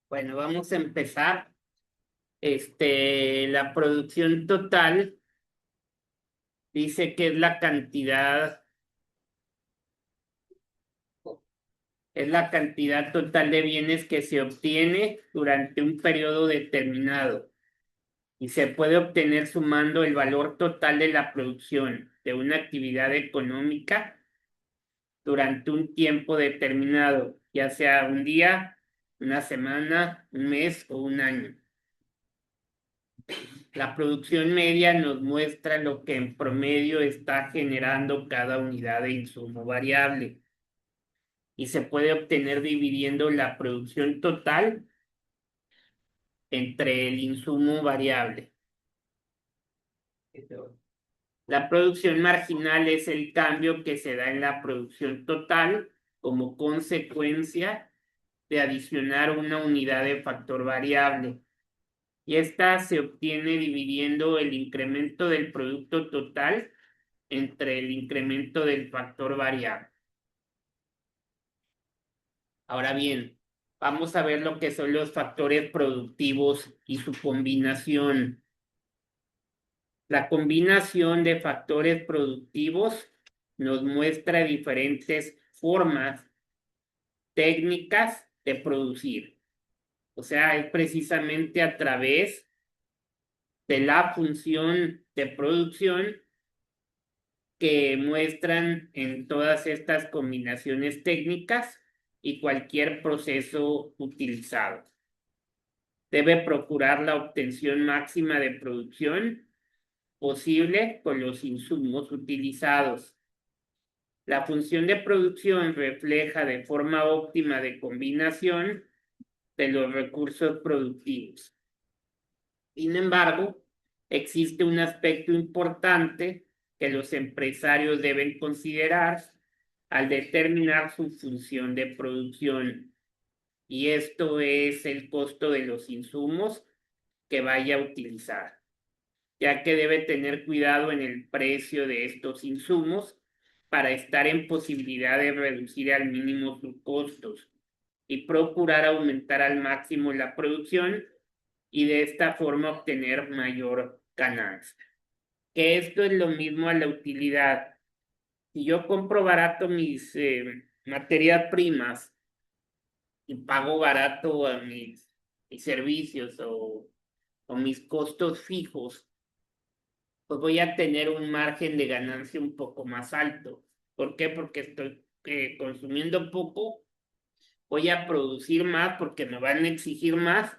Bueno, vamos a empezar. La producción total dice que es la cantidad total de bienes que se obtiene durante un periodo determinado y se puede obtener sumando el valor total de la producción de una actividad económica durante un tiempo determinado, ya sea un día, una semana, un mes o un año. La producción media nos muestra lo que en promedio está generando cada unidad de insumo variable y se puede obtener dividiendo la producción total entre el insumo variable. La producción marginal es el cambio que se da en la producción total como consecuencia de adicionar una unidad de factor variable. Y esta se obtiene dividiendo el incremento del producto total entre el incremento del factor variable. Ahora bien, vamos a ver lo que son los factores productivos y su combinación. La combinación de factores productivos nos muestra diferentes formas técnicas de producir. O sea, es precisamente a través de la función de producción que muestran en todas estas combinaciones técnicas y cualquier proceso utilizado. Debe procurar la obtención máxima de producción posible con los insumos utilizados. La función de producción refleja de forma óptima de combinación de los recursos productivos. Sin embargo, existe un aspecto importante que los empresarios deben considerar al determinar su función de producción, y esto es el costo de los insumos que vaya a utilizar, ya que debe tener cuidado en el precio de estos insumos para estar en posibilidad de reducir al mínimo sus costos y procurar aumentar al máximo la producción y de esta forma obtener mayor ganancia. Que esto es lo mismo a la utilidad. Si yo compro barato mis materias primas y pago barato a mis servicios o mis costos fijos, pues voy a tener un margen de ganancia un poco más alto. ¿Por qué? Porque estoy consumiendo poco, voy a producir más porque me van a exigir más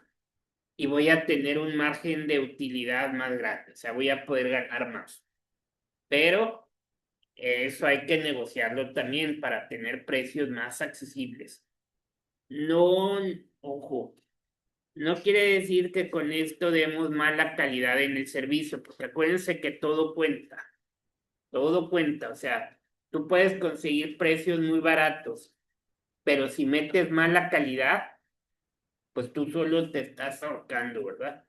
y voy a tener un margen de utilidad más grande, o sea, voy a poder ganar más. Pero eso hay que negociarlo también para tener precios más accesibles. No, ojo, no quiere decir que con esto demos mala calidad en el servicio, porque acuérdense que todo cuenta, o sea, tú puedes conseguir precios muy baratos, pero si metes mala calidad, pues tú solo te estás ahorcando, ¿verdad?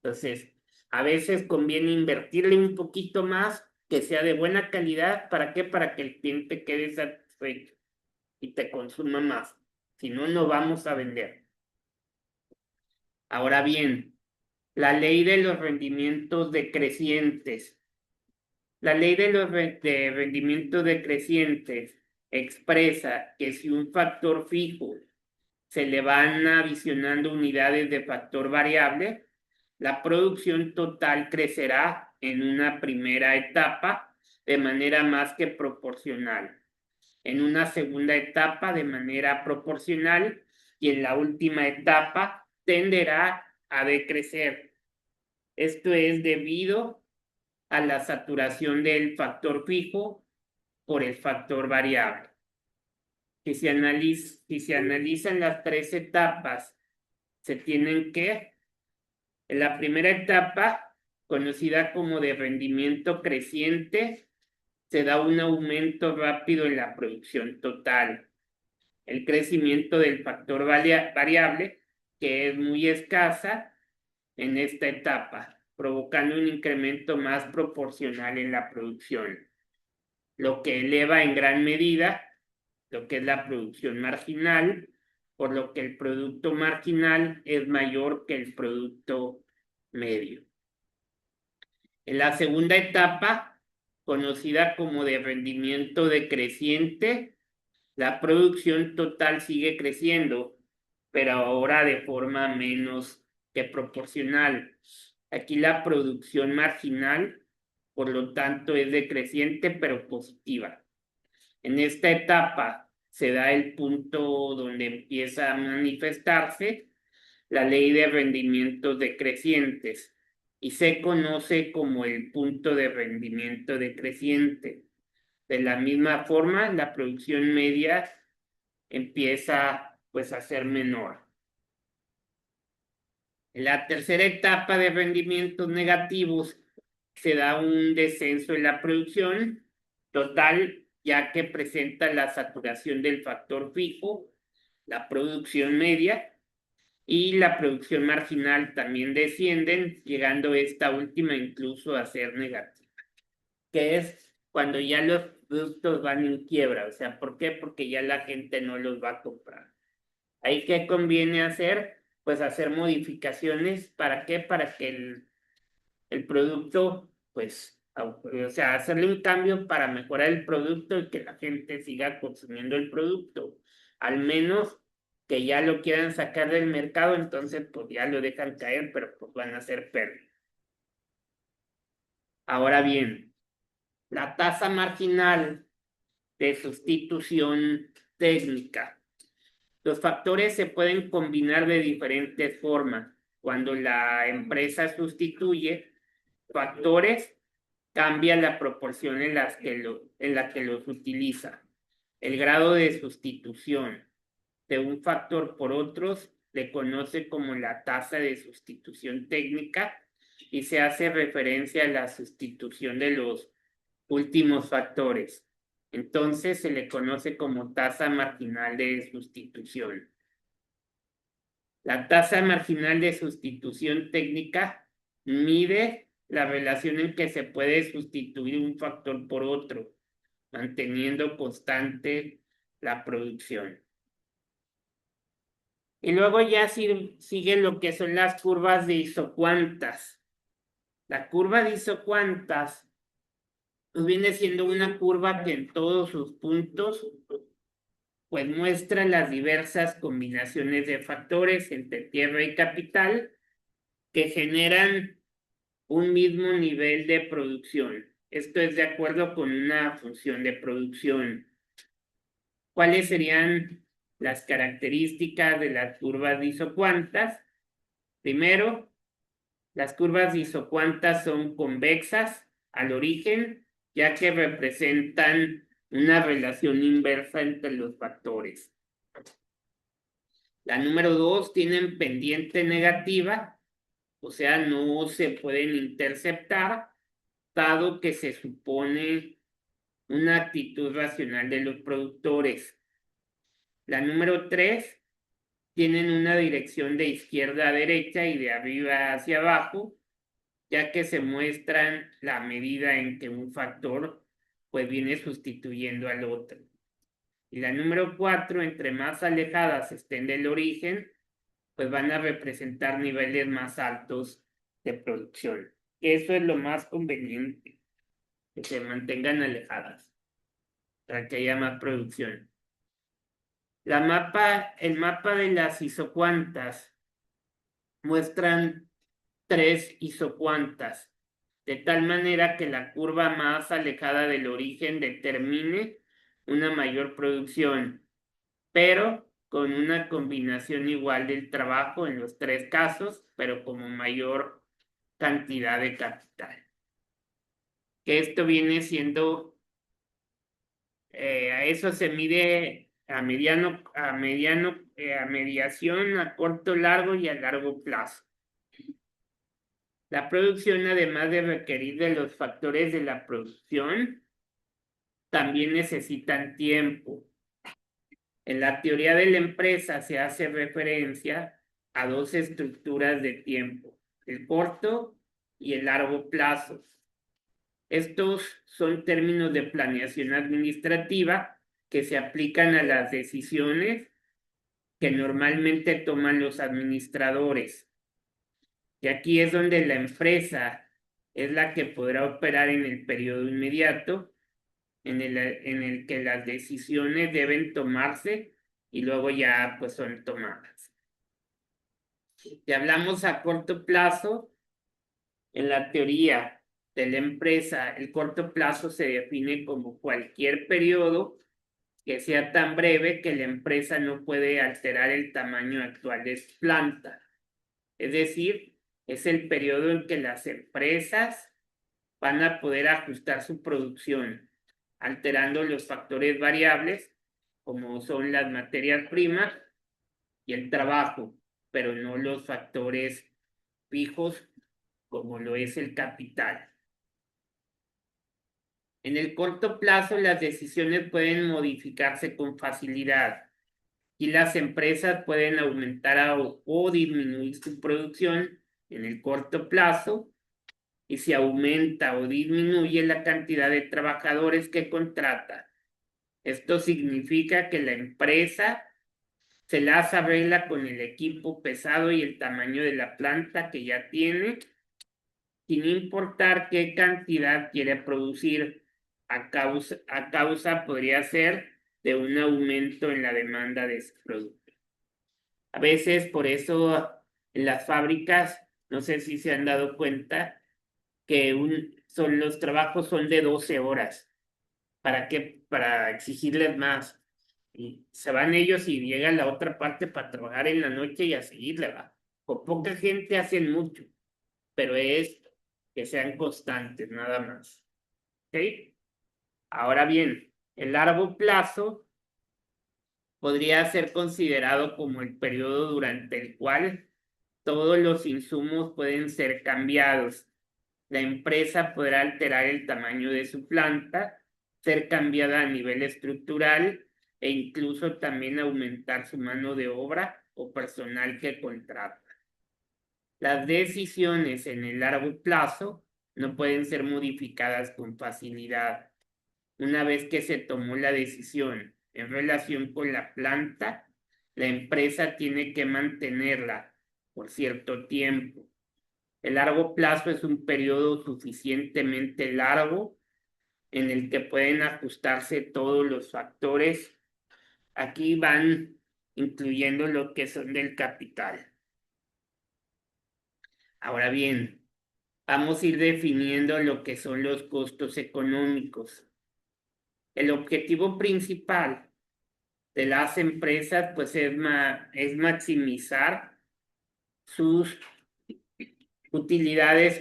Entonces, a veces conviene invertirle un poquito más, que sea de buena calidad. ¿Para qué? Para que el cliente quede satisfecho y te consuma más. Si no, no vamos a vender. Ahora bien, la ley de los rendimientos decrecientes. La ley de los rendimientos decrecientes expresa que si un factor fijo se le van adicionando unidades de factor variable, la producción total crecerá en una primera etapa de manera más que proporcional, en una segunda etapa de manera proporcional y en la última etapa tenderá a decrecer. Esto es debido a la saturación del factor fijo por el factor variable. Si se analizan las tres etapas, se tienen que, en la primera etapa, conocida como de rendimiento creciente, se da un aumento rápido en la producción total. El crecimiento del factor variable, que es muy escasa en esta etapa, provocando un incremento más proporcional en la producción, lo que eleva en gran medida lo que es la producción marginal, por lo que el producto marginal es mayor que el producto medio. En la segunda etapa, conocida como de rendimiento decreciente, la producción total sigue creciendo, pero ahora de forma menos que proporcional. Aquí la producción marginal, por lo tanto, es decreciente pero positiva. En esta etapa se da el punto donde empieza a manifestarse la ley de rendimientos decrecientes y se conoce como el punto de rendimiento decreciente. De la misma forma, la producción media empieza pues a ser menor. En la tercera etapa de rendimientos negativos se da un descenso en la producción total, ya que presenta la saturación del factor fijo, la producción media y la producción marginal también descienden, llegando esta última incluso a ser negativa, que es cuando ya los productos van en quiebra. O sea, ¿por qué? Porque ya la gente no los va a comprar. ¿Ahí qué conviene hacer? Pues hacer modificaciones. ¿Para qué? Para que el producto, pues, o sea, hacerle un cambio para mejorar el producto y que la gente siga consumiendo el producto. Al menos que ya lo quieran sacar del mercado, entonces pues ya lo dejan caer, pero pues van a hacer pérdida. Ahora bien, la tasa marginal de sustitución técnica. Los factores se pueden combinar de diferentes formas. Cuando la empresa sustituye factores, cambia la proporción en la que los utiliza. El grado de sustitución de un factor por otros se conoce como la tasa de sustitución técnica y se hace referencia a la sustitución de los últimos factores. Entonces se le conoce como tasa marginal de sustitución. La tasa marginal de sustitución técnica mide la relación en que se puede sustituir un factor por otro, manteniendo constante la producción. Y luego ya sigue lo que son las curvas de isocuantas. La curva de isocuantas pues viene siendo una curva que en todos sus puntos pues muestra las diversas combinaciones de factores entre tierra y capital que generan un mismo nivel de producción. Esto es de acuerdo con una función de producción. ¿Cuáles serían las características de las curvas de isocuantas? Primero, las curvas de isocuantas son convexas al origen, ya que representan una relación inversa entre los factores. La número 2, tienen pendiente negativa, o sea, no se pueden interceptar, dado que se supone una actitud racional de los productores. La número 3, tienen una dirección de izquierda a derecha y de arriba hacia abajo, ya que se muestran la medida en que un factor pues viene sustituyendo al otro. Y la número 4, entre más alejadas estén del origen, pues van a representar niveles más altos de producción. Eso es lo más conveniente, que se mantengan alejadas para que haya más producción. El mapa de las isocuantas muestran 3 isocuantas, de tal manera que la curva más alejada del origen determine una mayor producción, pero con una combinación igual del trabajo en los 3 casos, pero como mayor cantidad de capital. Que esto viene siendo, a eso se mide a mediación, a corto, largo y a largo plazo. La producción, además de requerir de los factores de la producción, también necesitan tiempo. En la teoría de la empresa se hace referencia a dos estructuras de tiempo, el corto y el largo plazo. Estos son términos de planeación administrativa que se aplican a las decisiones que normalmente toman los administradores. Y aquí es donde la empresa es la que podrá operar en el periodo inmediato, en el que las decisiones deben tomarse y luego ya pues son tomadas. Si hablamos a corto plazo, en la teoría de la empresa, el corto plazo se define como cualquier periodo que sea tan breve que la empresa no puede alterar el tamaño actual de su planta. Es decir, es el periodo en que las empresas van a poder ajustar su producción, alterando los factores variables, como son las materias primas y el trabajo, pero no los factores fijos, como lo es el capital. En el corto plazo, las decisiones pueden modificarse con facilidad y las empresas pueden aumentar o disminuir su producción en el corto plazo, y se aumenta o disminuye la cantidad de trabajadores que contrata. Esto significa que la empresa se las arregla con el equipo pesado y el tamaño de la planta que ya tiene, sin importar qué cantidad quiere producir. A causa podría ser de un aumento en la demanda de ese producto. A veces, por eso, en las fábricas, no sé si se han dado cuenta, que los trabajos son de 12 horas. ¿Para qué? Para exigirles más. Y se van ellos y llega la otra parte para trabajar en la noche y a seguirle, va. Con poca gente hacen mucho, pero es que sean constantes, nada más. ¿Ok? Ahora bien, el largo plazo podría ser considerado como el periodo durante el cual todos los insumos pueden ser cambiados. La empresa podrá alterar el tamaño de su planta, ser cambiada a nivel estructural e incluso también aumentar su mano de obra o personal que contrata. Las decisiones en el largo plazo no pueden ser modificadas con facilidad. Una vez que se tomó la decisión en relación con la planta, la empresa tiene que mantenerla por cierto tiempo. El largo plazo es un periodo suficientemente largo en el que pueden ajustarse todos los factores. Aquí van incluyendo lo que son del capital. Ahora bien, vamos a ir definiendo lo que son los costos económicos. El objetivo principal de las empresas pues es maximizar sus utilidades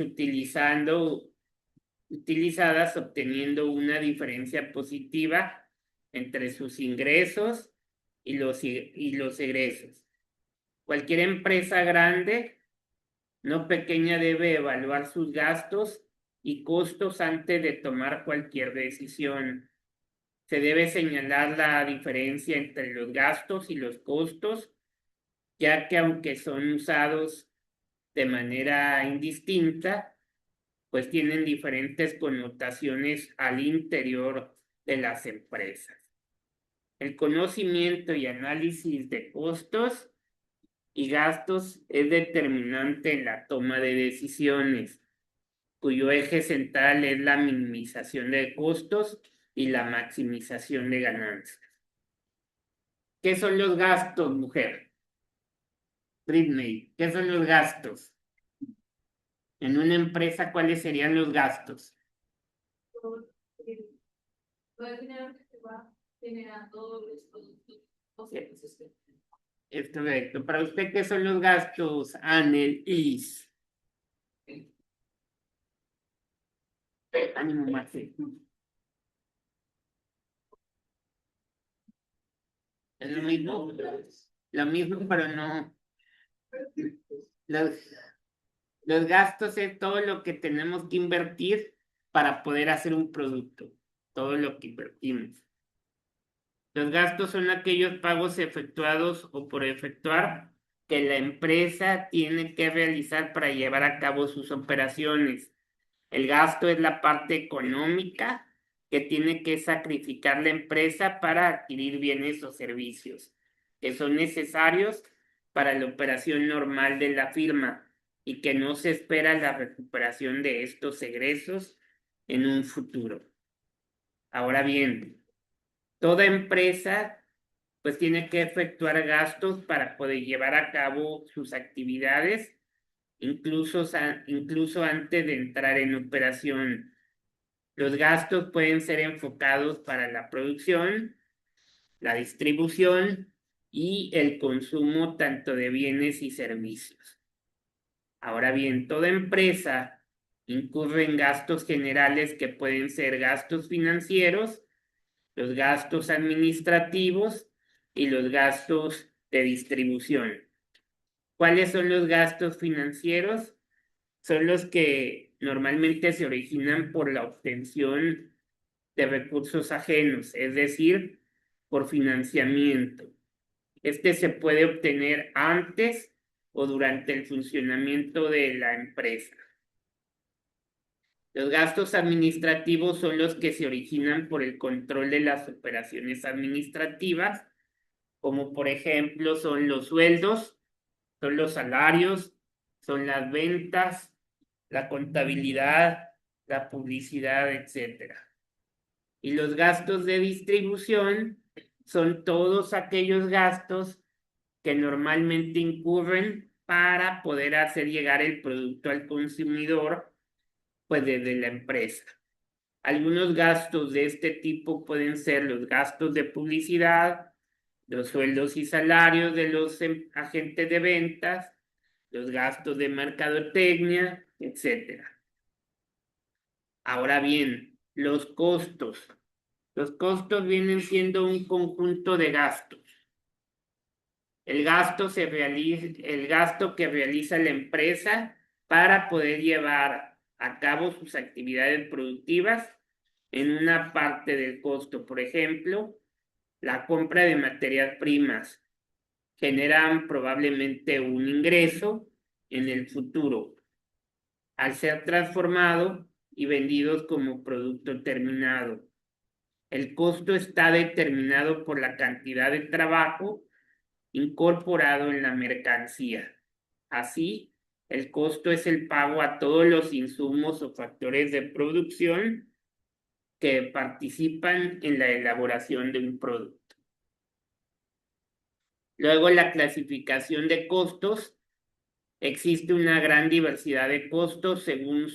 utilizadas obteniendo una diferencia positiva entre sus ingresos y los egresos. Cualquier empresa grande, no pequeña, debe evaluar sus gastos y costos antes de tomar cualquier decisión. Se debe señalar la diferencia entre los gastos y los costos, ya que aunque son usados de manera indistinta, pues tienen diferentes connotaciones al interior de las empresas. El conocimiento y análisis de costos y gastos es determinante en la toma de decisiones, cuyo eje central es la minimización de costos y la maximización de ganancias. ¿Qué son los gastos, mujer? Britney, ¿qué son los gastos? En una empresa, ¿cuáles serían los gastos? Todo el dinero que se va generando los productos. Es correcto. Para usted, ¿qué son los gastos, Anel Is? Ánimo, Marce. Es lo mismo, pero no. Los, Los gastos es todo lo que tenemos que invertir para poder hacer un producto, todo lo que invertimos. Los gastos son aquellos pagos efectuados o por efectuar que la empresa tiene que realizar para llevar a cabo sus operaciones. El gasto es la parte económica que tiene que sacrificar la empresa para adquirir bienes o servicios que son necesarios para la operación normal de la firma y que no se espera la recuperación de estos egresos en un futuro. Ahora bien, toda empresa pues tiene que efectuar gastos para poder llevar a cabo sus actividades, incluso antes de entrar en operación. Los gastos pueden ser enfocados para la producción, la distribución y el consumo tanto de bienes y servicios. Ahora bien, toda empresa incurre en gastos generales que pueden ser gastos financieros, los gastos administrativos y los gastos de distribución. ¿Cuáles son los gastos financieros? Son los que normalmente se originan por la obtención de recursos ajenos, es decir, por financiamiento. Este se puede obtener antes o durante el funcionamiento de la empresa. Los gastos administrativos son los que se originan por el control de las operaciones administrativas, como por ejemplo son los sueldos, son los salarios, son las ventas, la contabilidad, la publicidad, etcétera. Y los gastos de distribución son todos aquellos gastos que normalmente incurren para poder hacer llegar el producto al consumidor, pues desde la empresa. Algunos gastos de este tipo pueden ser los gastos de publicidad, los sueldos y salarios de los agentes de ventas, los gastos de mercadotecnia, etcétera. Ahora bien, los costos. Los costos vienen siendo un conjunto de gastos. El gasto que realiza la empresa para poder llevar a cabo sus actividades productivas en una parte del costo. Por ejemplo, la compra de materias primas generan probablemente un ingreso en el futuro al ser transformado y vendidos como producto terminado. El costo está determinado por la cantidad de trabajo incorporado en la mercancía. Así, el costo es el pago a todos los insumos o factores de producción que participan en la elaboración de un producto. Luego, la clasificación de costos. Existe una gran diversidad de costos según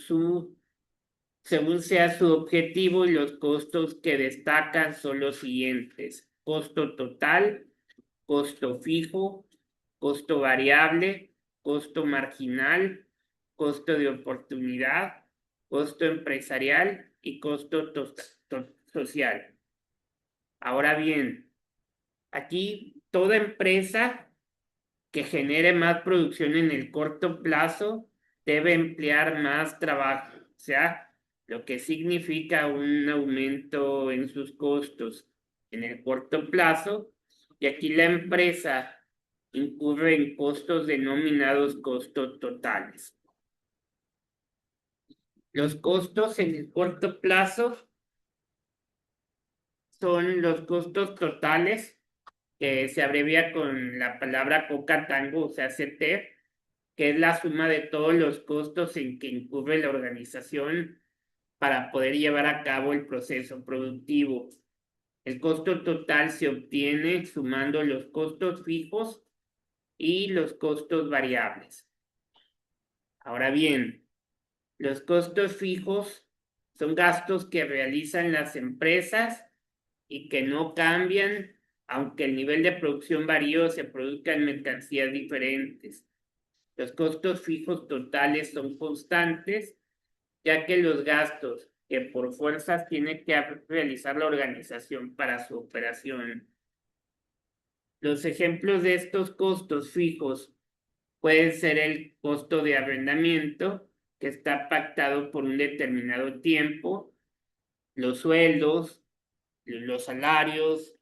sea su objetivo, y los costos que destacan son los siguientes: costo total, costo fijo, costo variable, costo marginal, costo de oportunidad, costo empresarial y costo social. Ahora bien, aquí toda empresa que genere más producción en el corto plazo debe emplear más trabajo, o sea, lo que significa un aumento en sus costos en el corto plazo. Y aquí la empresa incurre en costos denominados costos totales. Los costos en el corto plazo son los costos totales, que se abrevia con la palabra coca tango, o sea, CT, que es la suma de todos los costos en que incurre la organización para poder llevar a cabo el proceso productivo. El costo total se obtiene sumando los costos fijos y los costos variables. Ahora bien, los costos fijos son gastos que realizan las empresas y que no cambian, aunque el nivel de producción varíe o se produzcan mercancías diferentes. Los costos fijos totales son constantes, ya que los gastos que por fuerzas tiene que realizar la organización para su operación. Los ejemplos de estos costos fijos puede ser el costo de arrendamiento, que está pactado por un determinado tiempo, los sueldos, los salarios,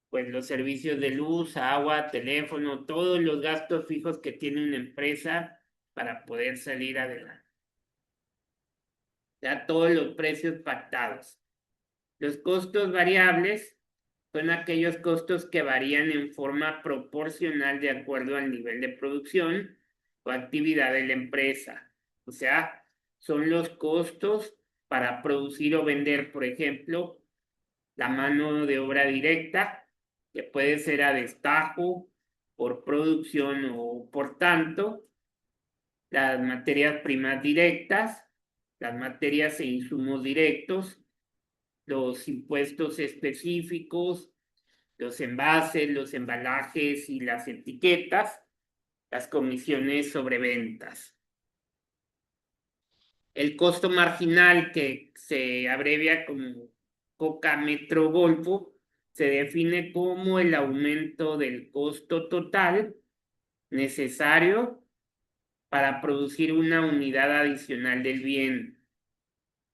pues los servicios de luz, agua, teléfono, todos los gastos fijos que tiene una empresa para poder salir adelante. Ya todos los precios pactados. Los costos variables son aquellos costos que varían en forma proporcional de acuerdo al nivel de producción o actividad de la empresa. O sea, son los costos para producir o vender, por ejemplo, la mano de obra directa, que puede ser a destajo, por producción o por tanto, las materias primas directas, las materias e insumos directos, los impuestos específicos, los envases, los embalajes y las etiquetas, las comisiones sobre ventas. El costo marginal, que se abrevia como Coca Metro Golfo, se define como el aumento del costo total necesario para producir una unidad adicional del bien.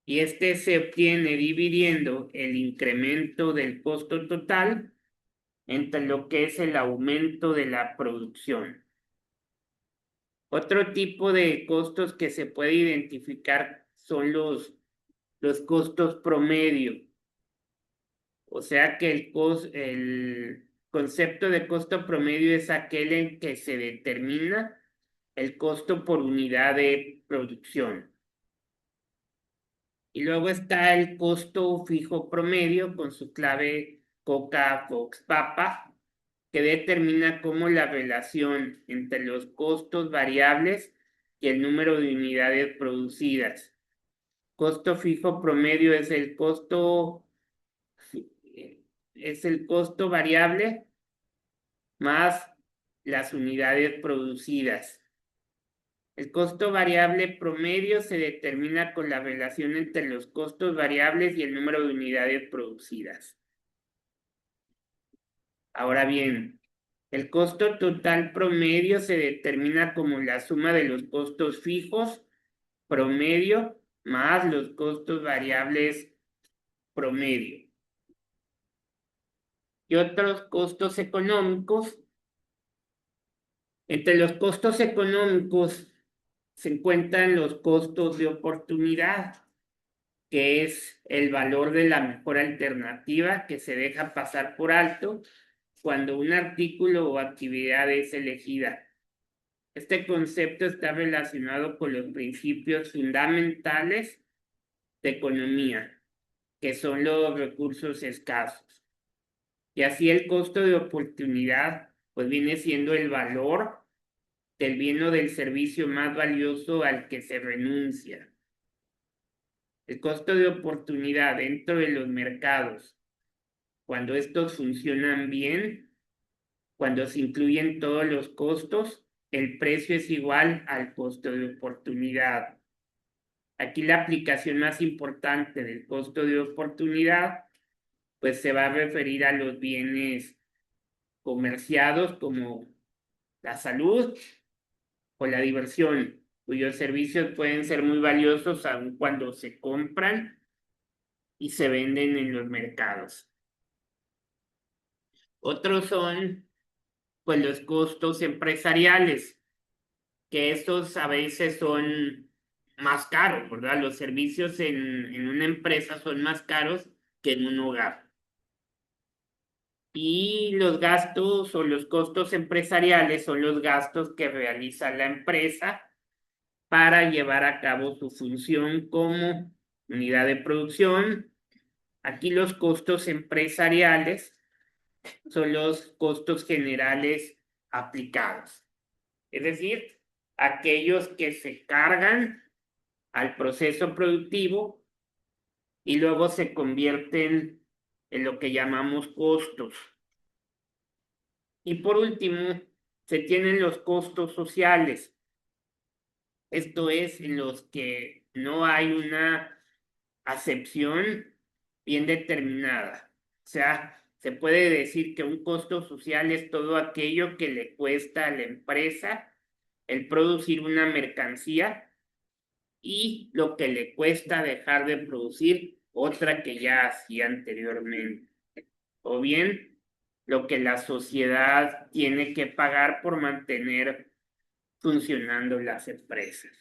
Y este se obtiene dividiendo el incremento del costo total entre lo que es el aumento de la producción. Otro tipo de costos que se puede identificar son los costos promedio. O sea que el concepto de costo promedio es aquel en que se determina el costo por unidad de producción. Y luego está el costo fijo promedio con su clave Coca, Fox, Papa, que determina cómo la relación entre los costos variables y el número de unidades producidas. Costo fijo promedio es el costo variable más las unidades producidas. El costo variable promedio se determina con la relación entre los costos variables y el número de unidades producidas. Ahora bien, el costo total promedio se determina como la suma de los costos fijos promedio más los costos variables promedio. Y otros costos económicos. Entre los costos económicos se encuentran los costos de oportunidad, que es el valor de la mejor alternativa que se deja pasar por alto cuando un artículo o actividad es elegida. Este concepto está relacionado con los principios fundamentales de economía, que son los recursos escasos. Y así el costo de oportunidad, pues viene siendo el valor del bien o del servicio más valioso al que se renuncia. El costo de oportunidad dentro de los mercados, cuando estos funcionan bien, cuando se incluyen todos los costos, el precio es igual al costo de oportunidad. Aquí la aplicación más importante del costo de oportunidad, pues se va a referir a los bienes comerciados como la salud o la diversión, cuyos servicios pueden ser muy valiosos aun cuando se compran y se venden en los mercados. Otros son, pues, los costos empresariales, que estos a veces son más caros, ¿verdad? Los servicios en una empresa son más caros que en un hogar. Y los gastos o los costos empresariales son los gastos que realiza la empresa para llevar a cabo su función como unidad de producción. Aquí los costos empresariales son los costos generales aplicados, es decir, aquellos que se cargan al proceso productivo y luego se convierten en lo que llamamos costos. Y por último, se tienen los costos sociales. Esto es en los que no hay una acepción bien determinada. O sea, se puede decir que un costo social es todo aquello que le cuesta a la empresa el producir una mercancía y lo que le cuesta dejar de producir otra que ya hacía anteriormente. O bien lo que la sociedad tiene que pagar por mantener funcionando las empresas.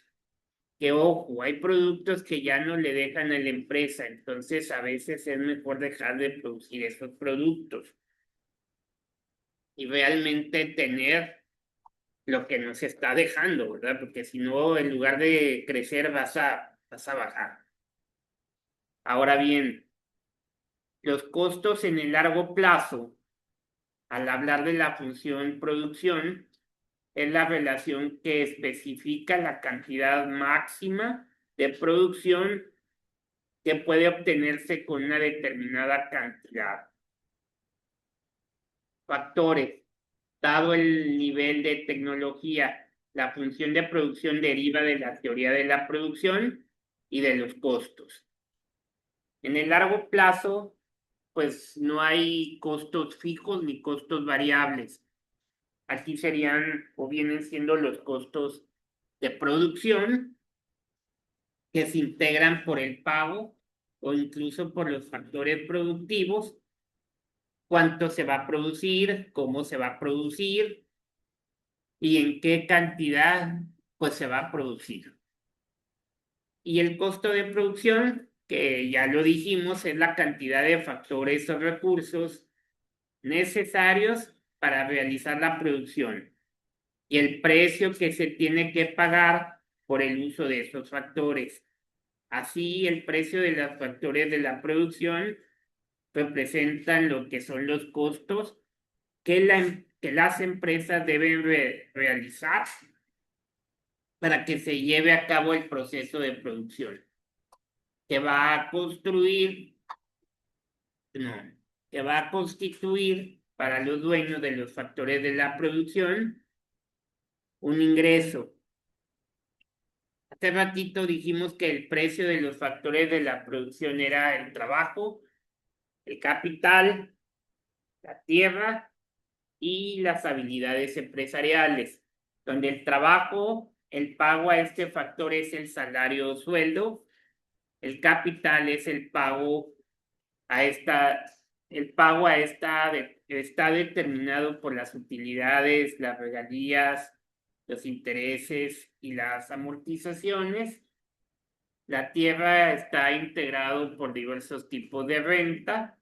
Que ojo, hay productos que ya no le dejan a la empresa, entonces a veces es mejor dejar de producir esos productos y realmente tener lo que nos está dejando, ¿verdad? Porque si no, en lugar de crecer vas a bajar. Ahora bien, los costos en el largo plazo, al hablar de la función producción, es la relación que especifica la cantidad máxima de producción que puede obtenerse con una determinada cantidad. Factores. Dado el nivel de tecnología, la función de producción deriva de la teoría de la producción y de los costos. En el largo plazo, pues no hay costos fijos ni costos variables. Aquí serían o vienen siendo los costos de producción que se integran por el pago o incluso por los factores productivos, cuánto se va a producir, cómo se va a producir y en qué cantidad pues se va a producir. Y el costo de producción, que ya lo dijimos, es la cantidad de factores o recursos necesarios para realizar la producción y el precio que se tiene que pagar por el uso de esos factores. Así, el precio de los factores de la producción representan lo que son los costos que las empresas deben realizar para que se lleve a cabo el proceso de producción, que va a construir, no, que va a constituir para los dueños de los factores de la producción un ingreso. Hace ratito dijimos que el precio de los factores de la producción era el trabajo, el capital, la tierra y las habilidades empresariales, donde el trabajo, el pago a este factor es el salario o sueldo, el capital es el pago a esta, el pago a esta está determinado por las utilidades, las regalías, los intereses y las amortizaciones. La tierra está integrado por diversos tipos de renta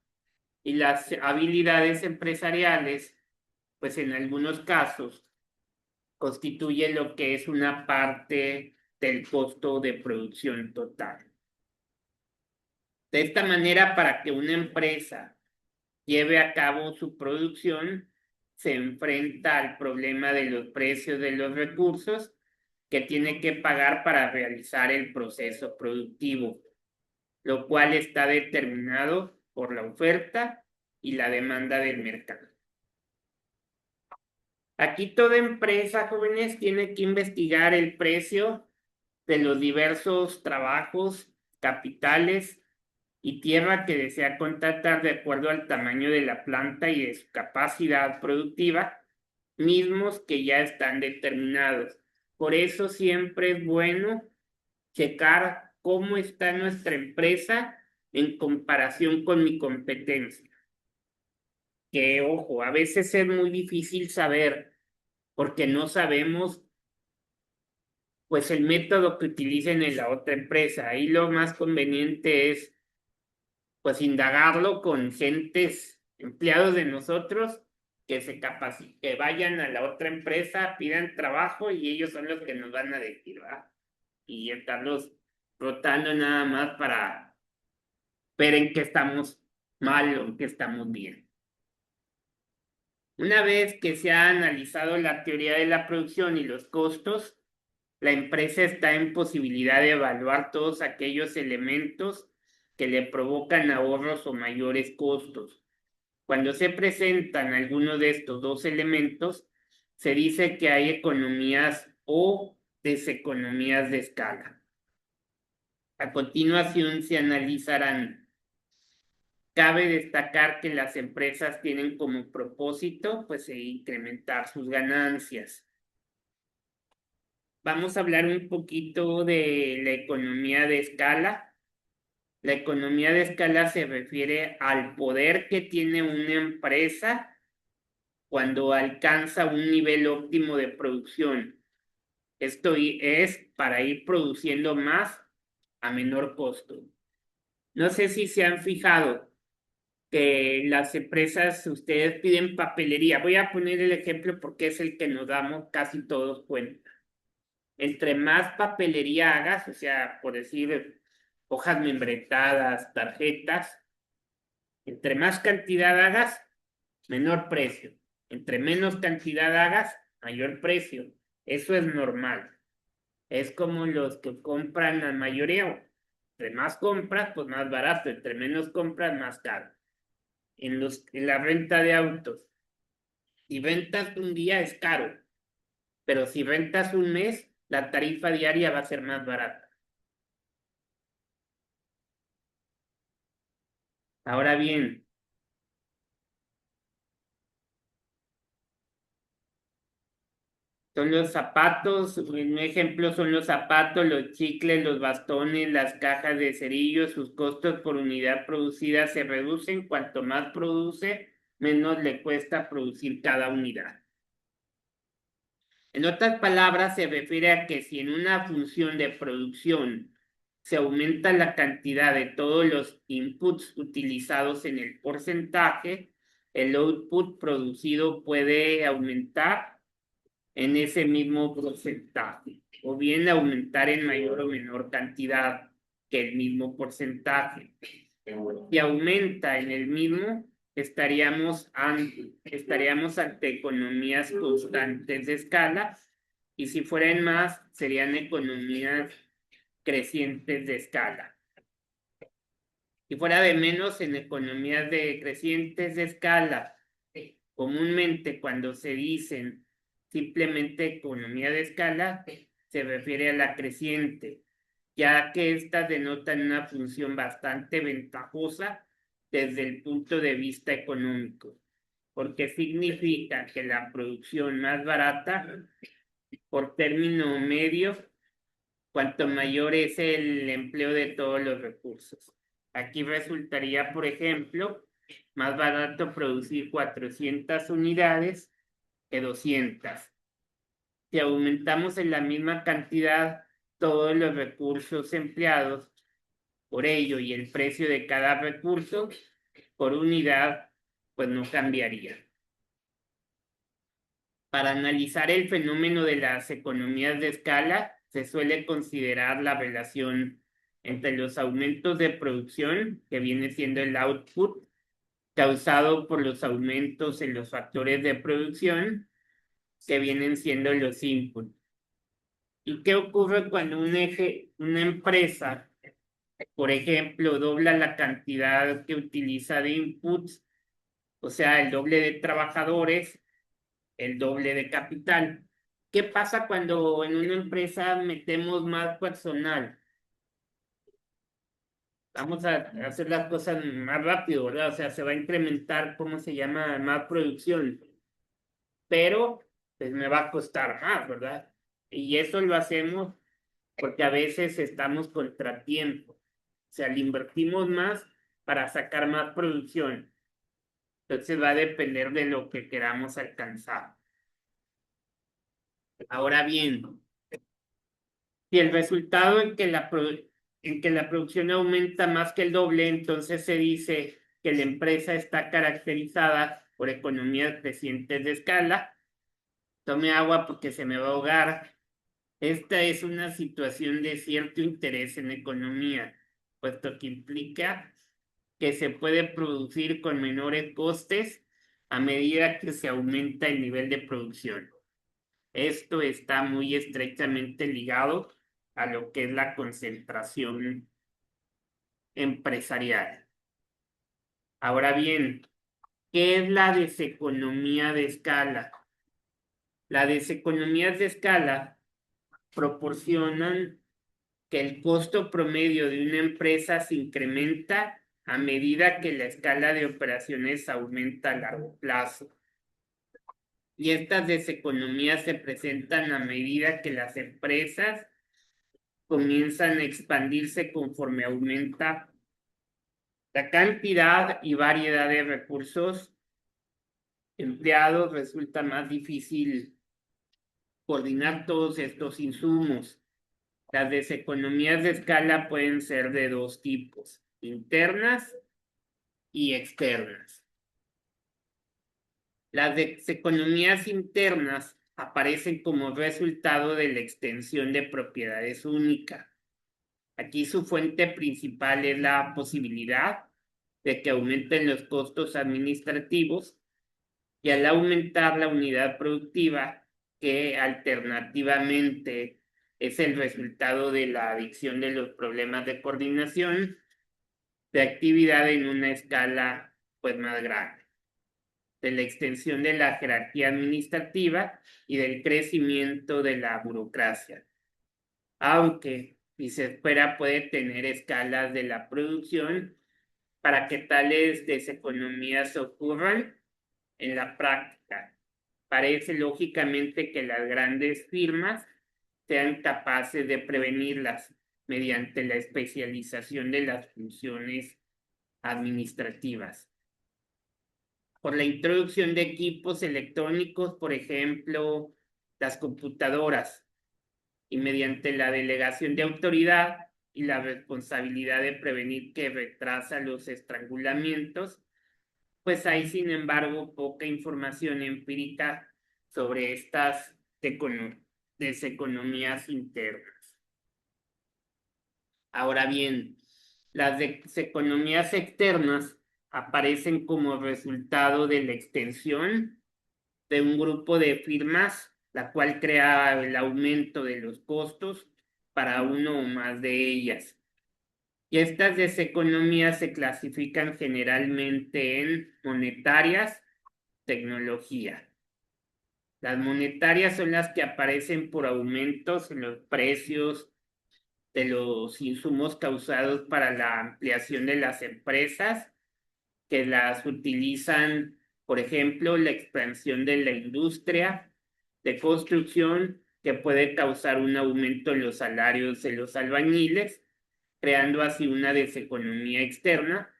y las habilidades empresariales, pues en algunos casos, constituye lo que es una parte del costo de producción total. De esta manera, para que una empresa lleve a cabo su producción, se enfrenta al problema de los precios de los recursos que tiene que pagar para realizar el proceso productivo, lo cual está determinado por la oferta y la demanda del mercado. Aquí toda empresa, jóvenes, tiene que investigar el precio de los diversos trabajos, capitales y tierra que desea contratar de acuerdo al tamaño de la planta y de su capacidad productiva, mismos que ya están determinados. Por eso siempre es bueno checar cómo está nuestra empresa en comparación con mi competencia. Que, ojo, a veces es muy difícil saber porque no sabemos pues el método que utilicen en la otra empresa. Ahí lo más conveniente es pues indagarlo con gentes, empleados de nosotros, que se capaciten, que vayan a la otra empresa, pidan trabajo y ellos son los que nos van a decir, ¿va? Y estarlos rotando nada más para ver en qué estamos mal o en qué estamos bien. Una vez que se ha analizado la teoría de la producción y los costos, la empresa está en posibilidad de evaluar todos aquellos elementos que le provocan ahorros o mayores costos. Cuando se presentan algunos de estos dos elementos, se dice que hay economías o deseconomías de escala. A continuación se analizarán. Cabe destacar que las empresas tienen como propósito, pues, incrementar sus ganancias. vamos a hablar un poquito de la economía de escala. La economía de escala se refiere al poder que tiene una empresa cuando alcanza un nivel óptimo de producción. Esto es para ir produciendo más a menor costo. No sé si se han fijado que las empresas, ustedes piden papelería. Voy a poner el ejemplo porque es el que nos damos casi todos cuenta. Entre más papelería hagas, o sea, por decir, hojas membretadas, tarjetas, entre más cantidad hagas, menor precio. Entre menos cantidad hagas, mayor precio. Eso es normal. Es como los que compran al mayoreo. Entre más compras, pues más barato. Entre menos compras, más caro. En la renta de autos. Si rentas un día es caro, pero si rentas un mes, la tarifa diaria va a ser más barata. Ahora bien, son los zapatos, un ejemplo son los zapatos, los chicles, los bastones, las cajas de cerillos, sus costos por unidad producida se reducen. Cuanto más produce, menos le cuesta producir cada unidad. En otras palabras, se refiere a que si en una función de producción se aumenta la cantidad de todos los inputs utilizados en el porcentaje, el output producido puede aumentar en ese mismo porcentaje, o bien aumentar en mayor o menor cantidad que el mismo porcentaje. Si aumenta en el mismo, estaríamos ante economías constantes de escala, y si fueran más, serían economías crecientes de escala. Si fuera de menos, en economías de crecientes de escala, comúnmente cuando se dicen simplemente economía de escala, se refiere a la creciente, ya que estas denotan una función bastante ventajosa desde el punto de vista económico, porque significa que la producción más barata por término medio, cuanto mayor es el empleo de todos los recursos. Aquí resultaría, por ejemplo, más barato producir 400 unidades que 200. Si aumentamos en la misma cantidad todos los recursos empleados, por ello y el precio de cada recurso por unidad, pues no cambiaría. Para analizar el fenómeno de las economías de escala, se suele considerar la relación entre los aumentos de producción, que viene siendo el output, causado por los aumentos en los factores de producción, que vienen siendo los inputs. ¿Y qué ocurre cuando una empresa, por ejemplo, dobla la cantidad que utiliza de inputs, o sea, el doble de trabajadores, el doble de capital? ¿Qué pasa cuando en una empresa metemos más personal? Vamos a hacer las cosas más rápido, ¿verdad? O sea, se va a incrementar, ¿cómo se llama? Más producción, pero pues me va a costar más, ¿verdad? Y eso lo hacemos porque a veces estamos contratiempo. O sea, le invertimos más para sacar más producción. Entonces va a depender de lo que queramos alcanzar. Ahora bien, si el resultado en que la producción aumenta más que el doble, entonces se dice que la empresa está caracterizada por economías crecientes de escala. Tome agua porque se me va a ahogar. Esta es una situación de cierto interés en economía, puesto que implica que se puede producir con menores costes a medida que se aumenta el nivel de producción. Esto está muy estrechamente ligado a lo que es la concentración empresarial. Ahora bien, ¿qué es la deseconomía de escala? Las deseconomías de escala proporcionan que el costo promedio de una empresa se incrementa a medida que la escala de operaciones aumenta a largo plazo. Y estas deseconomías se presentan a medida que las empresas comienzan a expandirse conforme aumenta la cantidad y variedad de recursos empleados. Resulta más difícil coordinar todos estos insumos. Las deseconomías de escala pueden ser de dos tipos: internas y externas. Las deseconomías internas aparecen como resultado de la extensión de propiedades únicas. Aquí su fuente principal es la posibilidad de que aumenten los costos administrativos, y al aumentar la unidad productiva, que alternativamente es el resultado de la adición de los problemas de coordinación de actividad en una escala pues más grande, de la extensión de la jerarquía administrativa y del crecimiento de la burocracia. Aunque, si se espera, puede tener escalas de la producción. Para que tales deseconomías ocurran en la práctica, parece lógicamente que las grandes firmas sean capaces de prevenirlas mediante la especialización de las funciones administrativas. Por la introducción de equipos electrónicos, por ejemplo, las computadoras, y mediante la delegación de autoridad y la responsabilidad de prevenir que retrasa los estrangulamientos, pues hay, sin embargo, poca información empírica sobre estas deseconomías internas. Ahora bien, las deseconomías externas aparecen como resultado de la extensión de un grupo de firmas, la cual crea el aumento de los costos para uno o más de ellas. Y estas deseconomías se clasifican generalmente en monetarias, tecnología. Las monetarias son las que aparecen por aumentos en los precios de los insumos causados para la ampliación de las empresas, que las utilizan, por ejemplo, la expansión de la industria de construcción, que puede causar un aumento en los salarios de los albañiles, creando así una deseconomía externa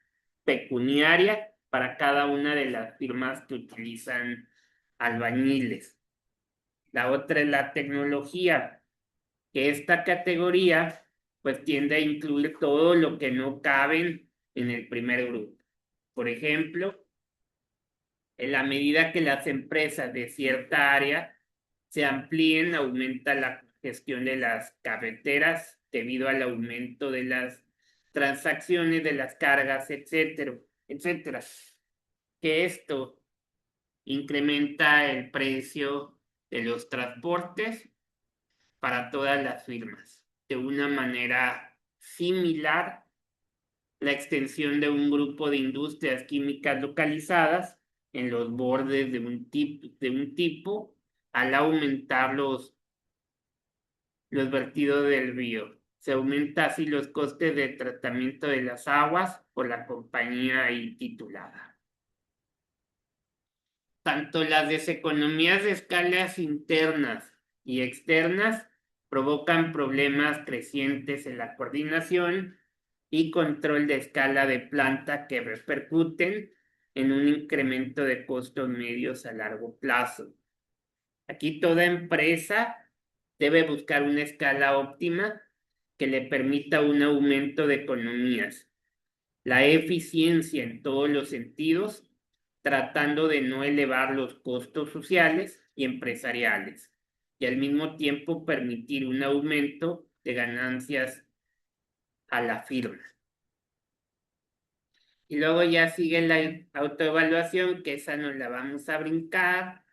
pecuniaria para cada una de las firmas que utilizan albañiles. La otra es la tecnología, que esta categoría pues tiende a incluir todo lo que no caben en el primer grupo. Por ejemplo, en la medida que las empresas de cierta área se amplíen, aumenta la gestión de las carreteras debido al aumento de las transacciones, de las cargas, etcétera, etcétera. Que esto incrementa el precio de los transportes para todas las firmas. De una manera similar, la extensión de un grupo de industrias químicas localizadas en los bordes de un tipo al aumentar los vertidos del río. Se aumenta así los costes de tratamiento de las aguas por la compañía ahí titulada. Tanto las deseconomías de escalas internas y externas provocan problemas crecientes en la coordinación y control de escala de planta, que repercuten en un incremento de costos medios a largo plazo. Aquí toda empresa debe buscar una escala óptima que le permita un aumento de economías, la eficiencia en todos los sentidos, tratando de no elevar los costos sociales y empresariales, y al mismo tiempo permitir un aumento de ganancias a la firma. Y luego ya sigue la autoevaluación, que esa nos la vamos a brincar.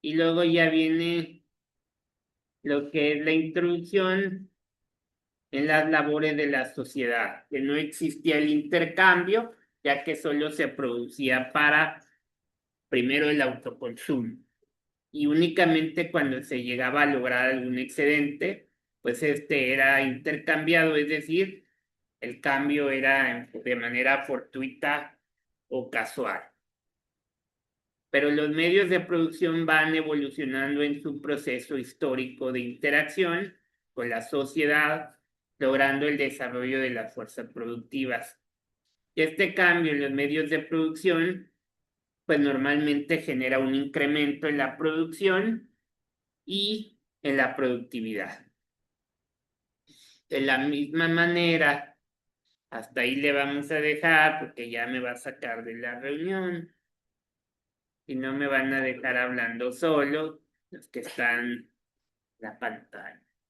Y luego ya viene lo que es la introducción en las labores de la sociedad, que no existía el intercambio, ya que solo se producía para, primero, el autoconsumo. Y únicamente cuando se llegaba a lograr algún excedente, pues este era intercambiado, es decir, el cambio era de manera fortuita o casual. pero los medios de producción van evolucionando en su proceso histórico de interacción con la sociedad, logrando el desarrollo de las fuerzas productivas. Este cambio en los medios de producción, pues normalmente genera un incremento en la producción y en la productividad. De la misma manera, hasta ahí le vamos a dejar porque ya me va a sacar de la reunión y no me van a dejar hablando solo los que están en la pantalla.